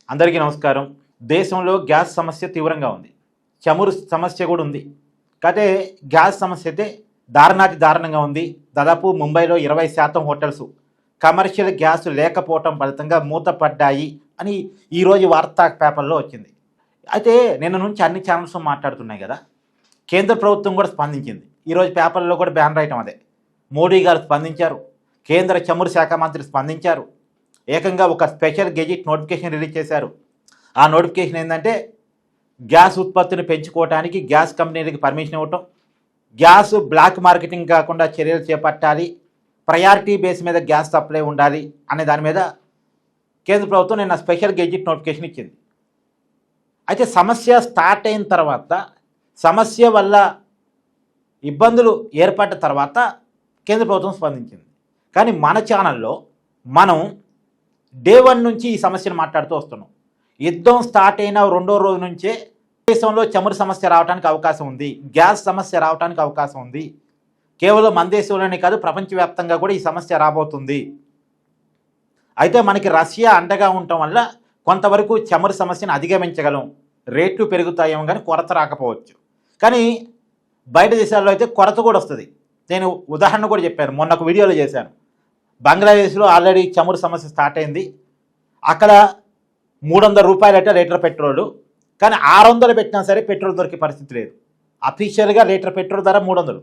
అందరికీ నమస్కారం. దేశంలో గ్యాస్ సమస్య తీవ్రంగా ఉంది. చమురు సమస్య కూడా ఉంది. కాకపోతే గ్యాస్ సమస్య అయితే దారుణంగా ఉంది. దాదాపు ముంబైలో 20% హోటల్స్ కమర్షియల్ గ్యాస్ లేకపోవటం ఫలితంగా మూతపడ్డాయి అని ఈరోజు వార్తా పేపర్లో వచ్చింది. అయితే నిన్న నుంచి అన్ని ఛానల్స్ మాట్లాడుతున్నాయి కదా. కేంద్ర ప్రభుత్వం కూడా స్పందించింది. ఈరోజు పేపర్లో కూడా బ్యాన్ రాయటం అదే. మోడీ గారు స్పందించారు, కేంద్ర చమురు శాఖ మంత్రి స్పందించారు. ఏకంగా ఒక స్పెషల్ గెజిట్ నోటిఫికేషన్ రిలీజ్ చేశారు. ఆ నోటిఫికేషన్ ఏంటంటే గ్యాస్ ఉత్పత్తిని పెంచుకోవడానికి గ్యాస్ కంపెనీలకి పర్మిషన్ ఇవ్వటం, గ్యాస్ బ్లాక్ మార్కెటింగ్ కాకుండా చర్యలు చేపట్టాలి, ప్రయారిటీ బేస్ మీద గ్యాస్ సప్లై ఉండాలి అనే దాని మీద కేంద్ర ప్రభుత్వం నిన్న స్పెషల్ గెజిట్ నోటిఫికేషన్ ఇచ్చింది. అయితే సమస్య స్టార్ట్ అయిన తర్వాత, సమస్య వల్ల ఇబ్బందులు ఏర్పడ్డ తర్వాత కేంద్ర ప్రభుత్వం స్పందించింది. కానీ మన ఛానల్లో మనం డే 1 నుంచి ఈ సమస్యను మాట్లాడుతూ వస్తున్నాం. యుద్ధం స్టార్ట్ అయిన రెండో రోజు నుంచే దేశంలో చమురు సమస్య రావడానికి అవకాశం ఉంది, గ్యాస్ సమస్య రావడానికి అవకాశం ఉంది. కేవలం మన దేశంలోనే కాదు, ప్రపంచవ్యాప్తంగా కూడా ఈ సమస్య రాబోతుంది. అయితే మనకి రష్యా అండగా ఉండటం వల్ల కొంతవరకు చమురు సమస్యను అధిగమించగలం. రేట్లు పెరుగుతాయేమో కానీ కొరత రాకపోవచ్చు. కానీ బయట దేశాల్లో అయితే కొరత కూడా వస్తుంది. నేను ఉదాహరణ కూడా చెప్పాను, మొన్న ఒక వీడియోలో చేశాను. బంగ్లాదేశ్లో ఆల్రెడీ చమురు సమస్య స్టార్ట్ అయింది. అక్కడ 300 రూపాయలట లీటర్ పెట్రోలు. కానీ 600 పెట్టినా సరే పెట్రోల్ దొరికే పరిస్థితి లేదు. అఫీషియల్గా లీటర్ పెట్రోల్ ధర 300.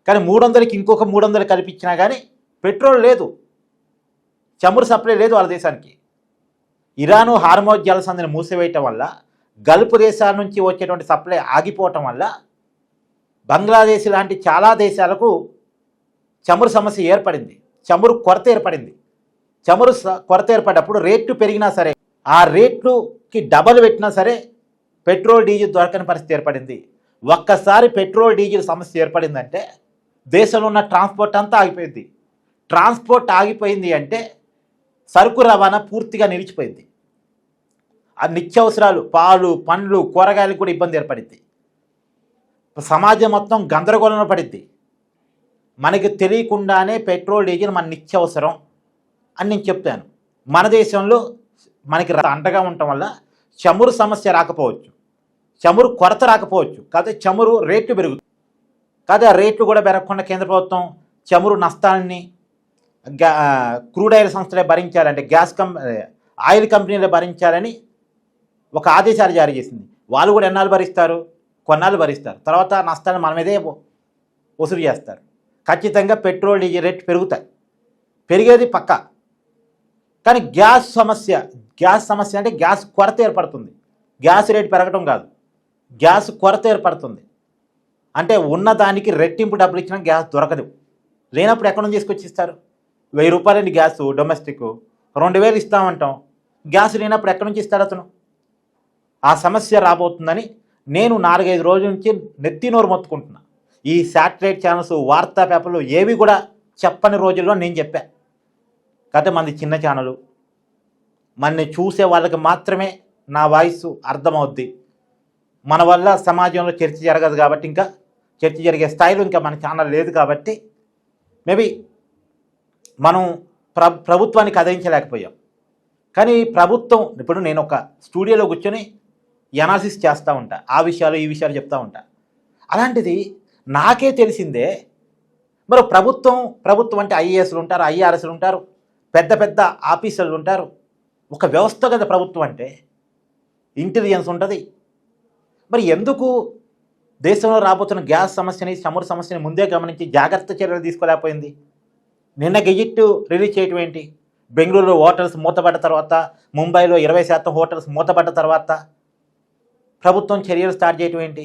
కానీ 300కి ఇంకొక 300 కల్పించినా కానీ పెట్రోల్ లేదు, చమురు సప్లై లేదు వాళ్ళ దేశానికి. ఇరాను హార్మోజ్ జలసంధిని మూసివేయటం వల్ల, గల్ఫ్ దేశాల నుంచి వచ్చేటువంటి సప్లై ఆగిపోవటం వల్ల బంగ్లాదేశ్ లాంటి చాలా దేశాలకు చమురు సమస్య ఏర్పడింది, చమురు కొరత ఏర్పడింది. చమురు కొరత ఏర్పడినప్పుడు రేట్లు పెరిగినా సరే, ఆ రేట్లుకి డబల్ పెట్టినా సరే పెట్రోల్ డీజిల్ దొరకని పరిస్థితి ఏర్పడింది. ఒక్కసారి పెట్రోల్ డీజిల్ సమస్య ఏర్పడిందంటే దేశంలో ఉన్న ట్రాన్స్పోర్ట్ అంతా ఆగిపోయింది. ట్రాన్స్పోర్ట్ ఆగిపోయింది అంటే సరుకు రవాణా పూర్తిగా నిలిచిపోయింది. ఆ నిత్యావసరాలు, పాలు, పండ్లు, కూరగాయలకు కూడా ఇబ్బంది ఏర్పడింది. సమాజం మొత్తం గందరగోళంలో పడింది. మనకి తెలియకుండానే పెట్రోల్ డీజిల్ మన నిత్యావసరం అని నేను చెప్తాను. మన దేశంలో మనకి అండగా ఉండటం వల్ల చమురు సమస్య రాకపోవచ్చు, చమురు కొరత రాకపోవచ్చు, కాకపోతే చమురు రేట్లు పెరుగుతుంది. కాకపోతే ఆ రేట్లు కూడా పెరగకుండా కేంద్ర ప్రభుత్వం చమురు నష్టాలని క్రూడ్ ఆయిల్ సంస్థలే భరించాలంటే ఆయిల్ కంపెనీలే భరించాలని ఒక ఆదేశాలు జారీ చేసింది. వాళ్ళు కూడా ఎన్నాళ్ళు భరిస్తారు? కొన్నాళ్ళు భరిస్తారు. తర్వాత నష్టాన్ని మన మీదే వసూలు చేస్తారు. ఖచ్చితంగా పెట్రోల్ డీజిల్ రేట్ పెరుగుతాయి, పెరిగేది పక్కా. కానీ గ్యాస్ సమస్య అంటే గ్యాస్ కొరత ఏర్పడుతుంది. గ్యాస్ రేట్ పెరగటం కాదు, గ్యాస్ కొరత ఏర్పడుతుంది. అంటే ఉన్నదానికి రెట్టింపు డబ్బులు ఇచ్చినా గ్యాస్ దొరకదు. లేనప్పుడు ఎక్కడి నుంచి తీసుకొచ్చి ఇస్తారు? 1000 రూపాయలండి గ్యాస్ డొమెస్టిక్, 2000 ఇస్తామంటాం. గ్యాస్ లేనప్పుడు ఎక్కడి నుంచి ఇస్తాడు అతను? ఆ సమస్య రాబోతుందని నేను 4-5 రోజుల నుంచి నెత్తినోరు మొత్తుకుంటున్నా. ఈ శాటిలైట్ ఛానల్స్, వార్తా పేపర్లు ఏవి కూడా చెప్పని రోజుల్లో నేను చెప్పా. కాకపోతే మనది చిన్న ఛానలు, మనని చూసే వాళ్ళకి మాత్రమే నా వాయిస్ అర్థమవుద్ది. మన వల్ల సమాజంలో చర్చ జరగదు కాబట్టి, ఇంకా చర్చ జరిగే స్థాయిలో ఇంకా మన ఛానల్ లేదు కాబట్టి మేబీ మనం ప్రభుత్వాన్ని కదిలించలేకపోయాం. కానీ ప్రభుత్వం, ఇప్పుడు నేను ఒక స్టూడియోలో కూర్చొని ఎనాలిసిస్ చేస్తూ ఉంటా, ఆ విషయాలు ఈ విషయాలు చెప్తూ ఉంటా. అలాంటిది నాకే తెలిసిందే. మరి ప్రభుత్వం అంటే ఐఏఎస్లు ఉంటారు, ఐఆర్ఎస్లు ఉంటారు, పెద్ద పెద్ద ఆఫీసర్లు ఉంటారు. ఒక వ్యవస్థ కదా ప్రభుత్వం అంటే, ఇంటెలిజెన్స్ ఉంటుంది. మరి ఎందుకు దేశంలో రాబోతున్న గ్యాస్ సమస్యని, చమురు సమస్యని ముందే గమనించి జాగ్రత్త చర్యలు తీసుకోలేకపోయింది? నిన్న గెజిట్ రిలీజ్ చేయటం ఏంటి? బెంగళూరులో హోటల్స్ మూతపడ్డ తర్వాత, ముంబైలో 20% హోటల్స్ మూతపడ్డ తర్వాత ప్రభుత్వం చర్యలు స్టార్ట్ చేయటం ఏంటి?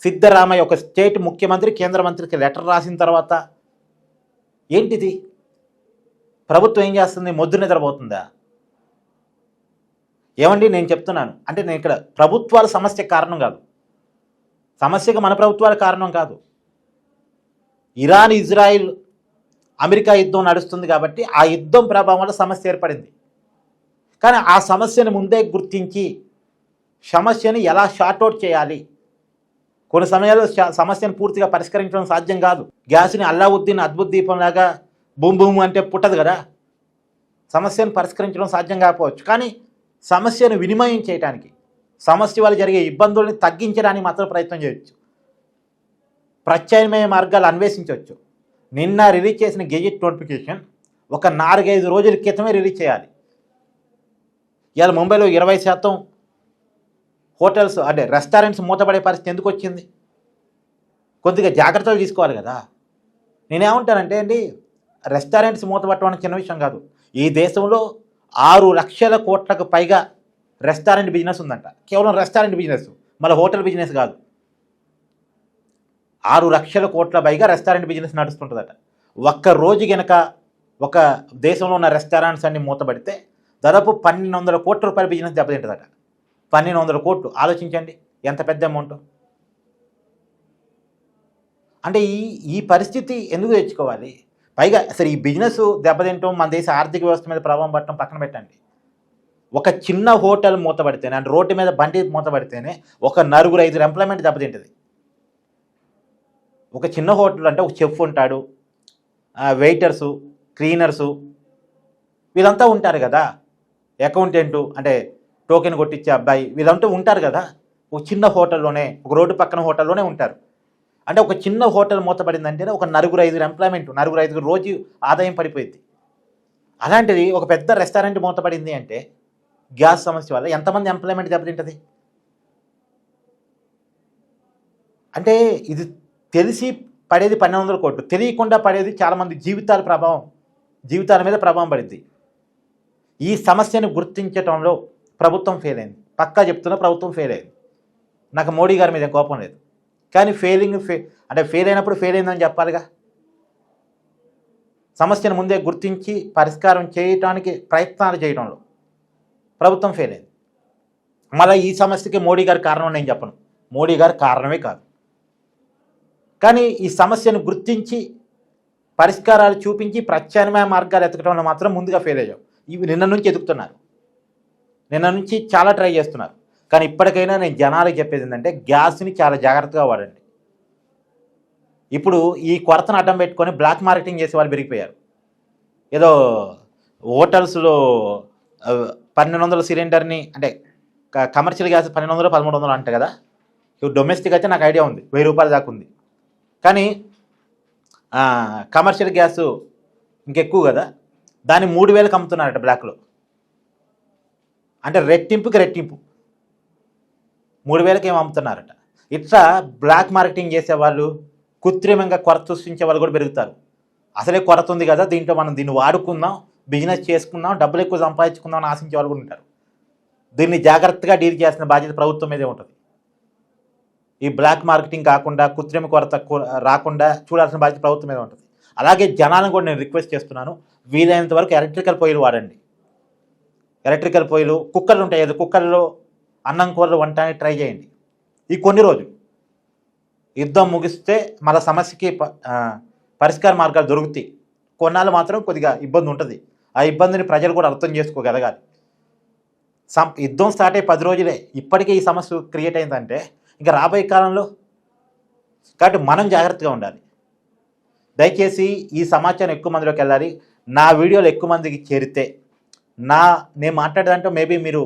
సిద్ధరామయ్య ఒక స్టేట్ ముఖ్యమంత్రి కేంద్ర మంత్రికి లెటర్ రాసిన తర్వాత ఏంటిది? ప్రభుత్వం ఏం చేస్తుంది? మొద్దు నిద్రపోతుందా? ఏమండి నేను చెప్తున్నాను, అంటే నేను ఇక్కడ ప్రభుత్వాల సమస్య కారణం కాదు, సమస్యకు మన ప్రభుత్వాల కారణం కాదు. ఇరాన్, ఇజ్రాయిల్, అమెరికా యుద్ధం నడుస్తుంది కాబట్టి ఆ యుద్ధం ప్రభావం వల్ల సమస్య ఏర్పడింది. కానీ ఆ సమస్యను ముందే గుర్తించి సమస్యని ఎలా షార్ట్అవుట్ చేయాలి, కొన్ని సమయాల్లో సమస్యను పూర్తిగా పరిష్కరించడం సాధ్యం కాదు. గ్యాస్ని అల్లావుద్దీన్ అద్భుత దీపంలాగా బూమ్ బూమ్ అంటే పుట్టదు కదా. సమస్యను పరిష్కరించడం సాధ్యం కాకపోవచ్చు, కానీ సమస్యను వినిమయం చేయడానికి, సమస్య వల్ల జరిగే ఇబ్బందుల్ని తగ్గించడానికి మాత్రం ప్రయత్నం చేయొచ్చు, ప్రత్యామ్నాయ మార్గాలు అన్వేషించవచ్చు. నిన్న రిలీజ్ చేసిన గెజెట్ నోటిఫికేషన్ ఒక 4-5 రోజుల క్రితమే రిలీజ్ చేయాలి. ఇవాళ ముంబైలో 20% హోటల్స్ అంటే రెస్టారెంట్స్ మూతపడే పరిస్థితి ఎందుకు వచ్చింది? కొద్దిగా జాగ్రత్తలు తీసుకోవాలి కదా. నేనేమంటానంటే అండి, రెస్టారెంట్స్ మూతపట్టడం చిన్న విషయం కాదు. ఈ దేశంలో 6 లక్షల కోట్లకు పైగా రెస్టారెంట్ బిజినెస్ ఉందంట. కేవలం రెస్టారెంట్ బిజినెస్, మళ్ళీ హోటల్ బిజినెస్ కాదు. 6 లక్షల కోట్ల పైగా రెస్టారెంట్ బిజినెస్ నడుస్తుంటుందట. ఒక్క రోజు గనక ఒక దేశంలో ఉన్న రెస్టారెంట్స్ అన్ని మూతపడితే దాదాపు 1,200 కోట్ల రూపాయల బిజినెస్ దెబ్బతింటుందట. 1,200 కోట్లు ఆలోచించండి, ఎంత పెద్ద అమౌంట్. అంటే ఈ పరిస్థితి ఎందుకు తెచ్చుకోవాలి? పైగా అసలు ఈ బిజినెస్ దెబ్బతింటం, మన దేశ ఆర్థిక వ్యవస్థ మీద ప్రభావం పడటం పక్కన పెట్టండి. ఒక చిన్న హోటల్ మూతపడితేనే, అంటే రోడ్డు మీద బండి మూతపడితేనే ఒక 4-5 ఎంప్లాయ్మెంట్ దెబ్బతింటుంది. ఒక చిన్న హోటల్ అంటే ఒక చెఫ్ ఉంటాడు, వెయిటర్సు, క్లీనర్సు, వీళ్ళంతా ఉంటారు కదా. అకౌంటెంటు అంటే టోకెన్ కొట్టించే అబ్బాయి, వీళ్ళంతా ఉంటారు కదా. ఒక చిన్న హోటల్లోనే, ఒక రోడ్డు పక్కన హోటల్లోనే ఉంటారు. అంటే ఒక చిన్న హోటల్ మూతపడిందంటేనే ఒక 4-5 ఎంప్లాయ్మెంట్, 4-5 రోజు ఆదాయం పడిపోయింది. అలాంటిది ఒక పెద్ద రెస్టారెంట్ మూతపడింది అంటే గ్యాస్ సమస్య వల్ల ఎంతమంది ఎంప్లాయ్మెంట్ దెబ్బతింటుంది? అంటే ఇది తెలిసి పడేది 1,200 కోట్లు, తెలియకుండా పడేది చాలామంది జీవితాల మీద ప్రభావం పడింది. ఈ సమస్యను గుర్తించడంలో ప్రభుత్వం ఫెయిల్ అయింది. పక్కా చెప్తున్నా, ప్రభుత్వం ఫెయిల్ అయింది. నాకు మోడీ గారి మీద కోపం లేదు, కానీ అంటే ఫెయిల్ అయినప్పుడు ఫెయిల్ అయిందని చెప్పాలిగా. సమస్యను ముందే గుర్తించి పరిష్కారం చేయడానికి ప్రయత్నాలు చేయడంలో ప్రభుత్వం ఫెయిల్ అయింది. మళ్ళీ ఈ సమస్యకి మోడీ గారి కారణం నేను చెప్పను, మోడీ గారి కారణమే కాదు. కానీ ఈ సమస్యను గుర్తించి పరిష్కారాలు చూపించి ప్రత్యామ్నాయ మార్గాలు ఎతకడంలో మాత్రం ముందుగా ఫెయిల్ అయ్యాం. ఇవి నిన్న నుంచి ఎదుగుతున్నారు, నిన్న నుంచి చాలా ట్రై చేస్తున్నారు. కానీ ఇప్పటికైనా నేను జనాలకు చెప్పేది ఏంటంటే, గ్యాస్ని చాలా జాగ్రత్తగా వాడండి. ఇప్పుడు ఈ కొరతను అడ్డం పెట్టుకొని బ్లాక్ మార్కెటింగ్ చేసే వాళ్ళు పెరిగిపోయారు. ఏదో హోటల్స్లో 1,200 సిలిండర్ని, అంటే కమర్షియల్ గ్యాస్ 1,200, 1,300 అంట కదా. డొమెస్టిక్ అయితే నాకు ఐడియా ఉంది, 1000 రూపాయల దాకా ఉంది. కానీ కమర్షియల్ గ్యాస్ ఇంకెక్కువ కదా, దాన్ని 3,000కి అమ్ముతున్నారట బ్లాక్లో. అంటే రెట్టింపుకి రెట్టింపు 3,000కి ఏమి అమ్ముతున్నారట. ఇట్లా బ్లాక్ మార్కెటింగ్ చేసేవాళ్ళు, కృత్రిమంగా కొరత సృష్టించే వాళ్ళు కూడా పెరుగుతారు. అసలే కొరత ఉంది కదా, దీంట్లో మనం దీన్ని వాడుకుందాం, బిజినెస్ చేసుకుందాం, డబ్బులు ఎక్కువ సంపాదించుకుందాం అని ఆశించే వాళ్ళు కూడా ఉంటారు. దీన్ని జాగ్రత్తగా డీల్ చేయాల్సిన బాధ్యత ప్రభుత్వం మీదే ఉంటుంది. ఈ బ్లాక్ మార్కెటింగ్ కాకుండా, కృత్రిమ కొరత రాకుండా చూడాల్సిన బాధ్యత ప్రభుత్వం మీద ఉంటుంది. అలాగే జనాలను కూడా నేను రిక్వెస్ట్ చేస్తున్నాను, వీలైనంత వరకు ఎలక్ట్రికల్ పొయ్యిలు వాడండి. ఎలక్ట్రికల్ పొయ్యిలు, కుక్కర్లు ఉంటాయి కదా, కుక్కర్లో అన్నం కూరలు వండడానికి ట్రై చేయండి. ఈ కొన్ని రోజులు యుద్ధం ముగిస్తే మన సమస్యకి పరిష్కార మార్గాలు దొరుకుతాయి. కొన్నాళ్ళు మాత్రం కొద్దిగా ఇబ్బంది ఉంటుంది. ఆ ఇబ్బందిని ప్రజలు కూడా అర్థం చేసుకోగలగాలి. యుద్ధం స్టార్ట్ అయ్యి 10 రోజులే, ఇప్పటికే ఈ సమస్య క్రియేట్ అయిందంటే ఇంకా రాబోయే కాలంలో. కాబట్టి మనం జాగ్రత్తగా ఉండాలి. దయచేసి ఈ సమాచారం ఎక్కువ మందిలోకి వెళ్ళాలి. నా వీడియోలు ఎక్కువ మందికి చేరితే నేను మాట్లాడేదంటే మేబీ మీరు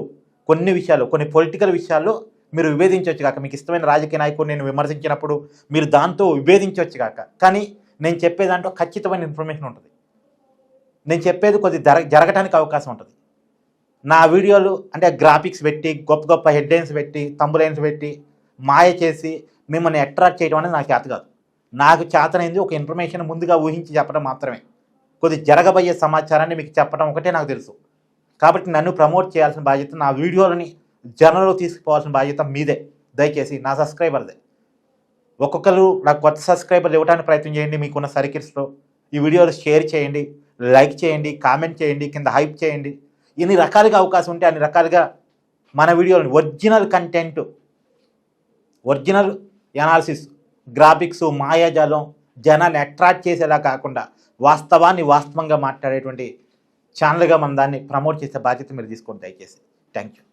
కొన్ని విషయాలు, కొన్ని పొలిటికల్ విషయాల్లో మీరు విభేదించవచ్చు కాక, మీకు ఇష్టమైన రాజకీయ నాయకుడు నేను విమర్శించినప్పుడు మీరు దాంతో విభేదించవచ్చు కాక, కానీ నేను చెప్పేదాంట్లో ఖచ్చితమైన ఇన్ఫర్మేషన్ ఉంటుంది. నేను చెప్పేది కొద్ది జరగడానికి అవకాశం ఉంటుంది. నా వీడియోలు అంటే గ్రాఫిక్స్ పెట్టి, గొప్ప గొప్ప హెడ్లైన్స్ పెట్టి, థంబ్లైన్స్ పెట్టి, మాయ చేసి మిమ్మల్ని అట్రాక్ట్ చేయడం అనేది నాకు చేత కాదు. నాకు చేతనైంది ఒక ఇన్ఫర్మేషన్ ముందుగా ఊహించి చెప్పడం మాత్రమే. కొద్ది జరగబోయే సమాచారాన్ని మీకు చెప్పడం ఒకటే నాకు తెలుసు. కాబట్టి నన్ను ప్రమోట్ చేయాల్సిన బాధ్యత, నా వీడియోలని జనంలో తీసుకుపోవాల్సిన బాధ్యత మీదే. దయచేసి నా సబ్స్క్రైబర్దే. ఒక్కొక్కరు నాకు కొత్త సబ్స్క్రైబర్లు ఇవ్వడానికి ప్రయత్నం చేయండి. మీకున్న సర్కిల్స్లో ఈ వీడియోలు షేర్ చేయండి, లైక్ చేయండి, కామెంట్ చేయండి, కింద హైప్ చేయండి. ఎన్ని రకాలుగా అవకాశం ఉంటే అన్ని రకాలుగా మన వీడియోలు original content, original analysis, graphics, మాయాజాలం, జనాన్ని అట్రాక్ట్ చేసేలా కాకుండా వాస్తవాన్ని వాస్తవంగా మాట్లాడేటువంటి ఛానల్గా మనం దాన్ని ప్రమోట్ చేసే బాధ్యత మీరు తీసుకోండి దయచేసి. Thank you.